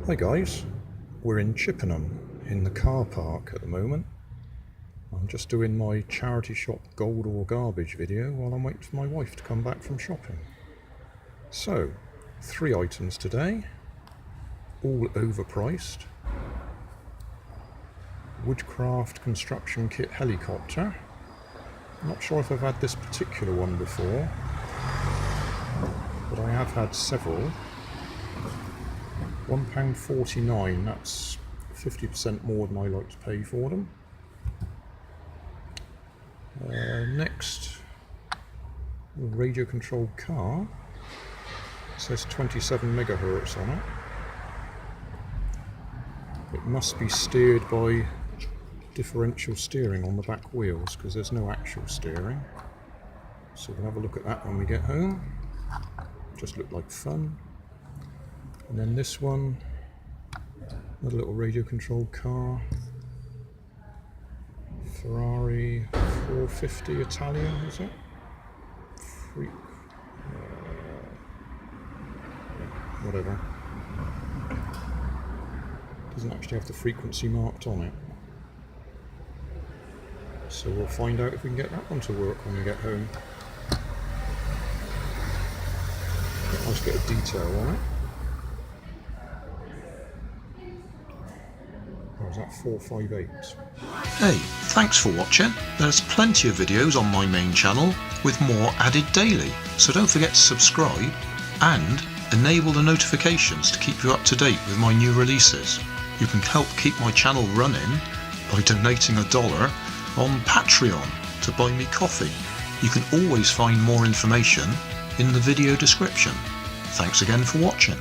Hi guys, we're in Chippenham in the car park at the moment. I'm just doing my charity shop gold or garbage video while I'm waiting for my wife to come back from shopping. So, 3 items today, all overpriced. Woodcraft construction kit helicopter. I'm not sure if I've had this particular one before, but I have had several. £1.49, that's 50% more than I like to pay for them. Next, radio controlled car. It says 27 megahertz on it. It must be steered by differential steering on the back wheels because there's no actual steering. So we'll have a look at that when we get home. Just looked like fun. And then this one, another little radio controlled car, Ferrari 450 Italian, is it? Whatever. Doesn't actually have the frequency marked on it. So we'll find out if we can get that one to work when we get home. Nice bit of detail on it. Or is that 458? Hey, thanks for watching. There's plenty of videos on my main channel with more added daily, so don't forget to subscribe and enable the notifications to keep you up to date with my new releases. You can help keep my channel running by donating $1 on Patreon to buy me coffee. You can always find more information in the video description. Thanks again for watching.